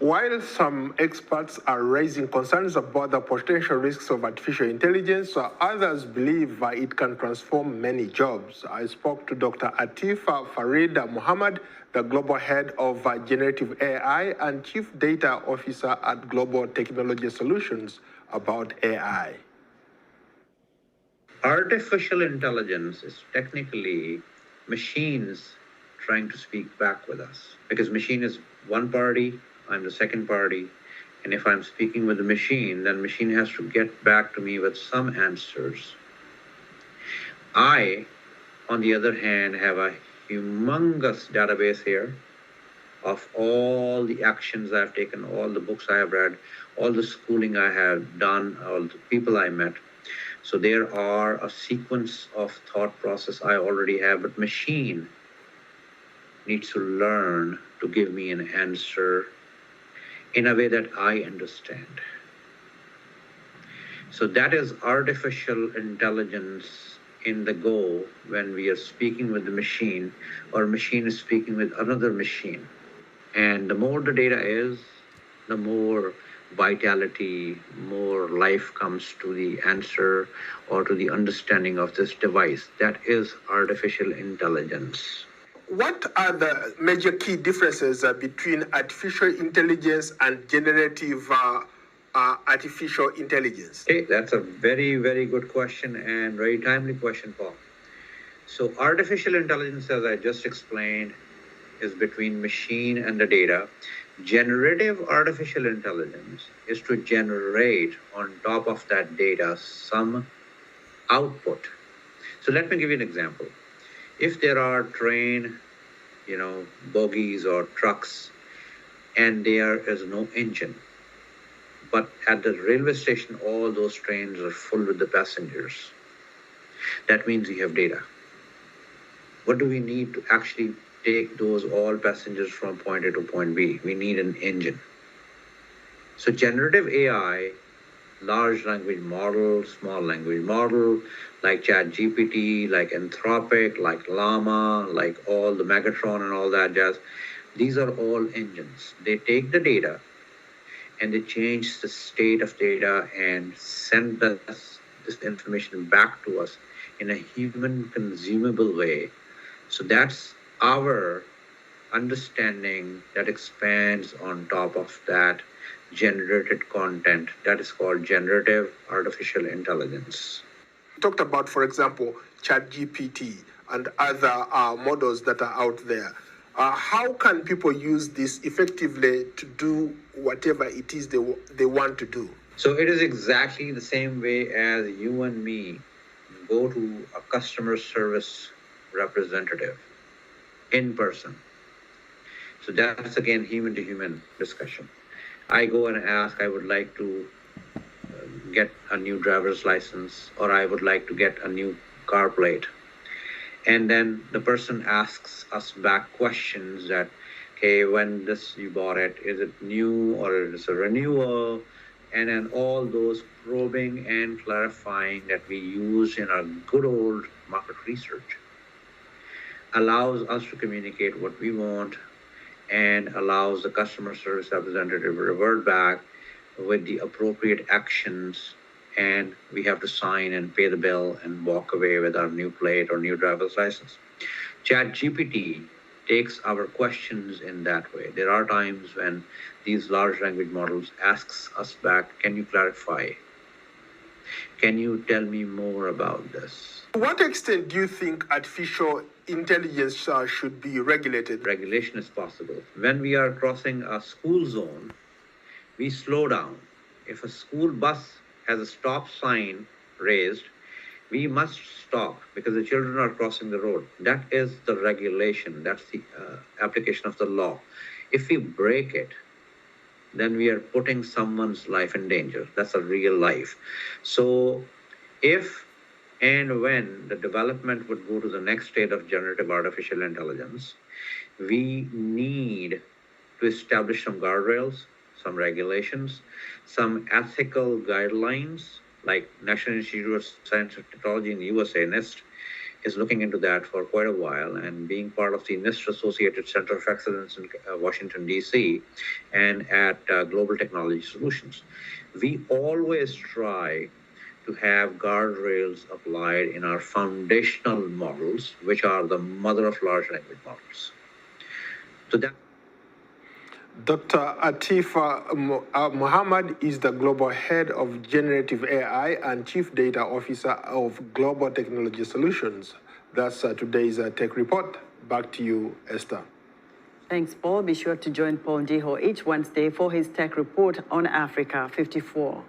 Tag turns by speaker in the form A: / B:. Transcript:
A: While some experts are raising concerns about the potential risks of artificial intelligence, others believe it can transform many jobs. I spoke to Dr. Atif Farid Muhammad, the global head of generative AI and chief data officer at Global Technology Solutions, about AI.
B: Artificial intelligence is technically machines trying to speak back with us, because machine is one party, I'm the second party, and if I'm speaking with the machine, then machine has to get back to me with some answers. I, on the other hand, have a humongous database here of all the actions I've taken, all the books I have read, all the schooling I have done, all the people I met. So there are a sequence of thought process I already have, but machine needs to learn to give me an answer in a way that I understand. So that is artificial intelligence in the go when we are speaking with the machine, or machine is speaking with another machine. And the more the data is, the more vitality, more life comes to the answer or to the understanding of this device. That is artificial intelligence.
A: What are the major key differences between artificial intelligence and generative artificial intelligence?
B: Okay, that's a very, very good question and very timely question, Paul. So artificial intelligence, as I just explained, is between machine and the data. Generative artificial intelligence is to generate on top of that data some output. So let me give you an example. If there are train, bogies or trucks, and there is no engine, but at the railway station, all those trains are full with the passengers, that means we have data. What do we need to actually take those all passengers from point A to point B? We need an engine. So generative AI, large language model, small language model, like ChatGPT, like Anthropic, like Llama, like all the Megatron and all that jazz, these are all engines. They take the data and they change the state of data and send us this information back to us in a human consumable way. So that's our understanding that expands on top of that generated content. That is called generative artificial intelligence.
A: You talked about, for example, ChatGPT and other models that are out there. How can people use this effectively to do whatever it is they want to do?
B: So it is exactly the same way as you and me go to a customer service representative in person. So that's again human to human discussion. I go and ask, I would like to get a new driver's license, or I would like to get a new car plate. And then the person asks us back questions that, okay, when this you bought it, is it new or is it a renewal? And then all those probing and clarifying that we use in our good old market research allows us to communicate what we want and allows the customer service representative to revert back with the appropriate actions, and we have to sign and pay the bill and walk away with our new plate or new driver's license. ChatGPT takes our questions in that way. There are times when these large language models asks us back, can you clarify? Can you tell me more about this?
A: To what extent do you think artificial intelligence should be regulated?
B: Regulation is possible. When we are crossing a school zone, we slow down. If a school bus has a stop sign raised, we must stop because the children are crossing the road. That is the regulation. That's the application of the law. If we break it, then we are putting someone's life in danger. That's a real life. So if and when the development would go to the next state of generative artificial intelligence, we need to establish some guardrails, some regulations, some ethical guidelines, like National Institute of Science and Technology in the USA, NIST, is looking into that for quite a while, and being part of the NIST Associated Center of Excellence in Washington, D.C., and at Global Technology Solutions. We always try to have guardrails applied in our foundational models, which are the mother of large language models. So that.
A: Dr. Atif Muhammad is the Global Head of Generative AI and Chief Data Officer of Global Technology Solutions. That's today's Tech Report. Back to you, Esther.
C: Thanks, Paul. Be sure to join Paul Ndiho each Wednesday for his Tech Report on Africa 54.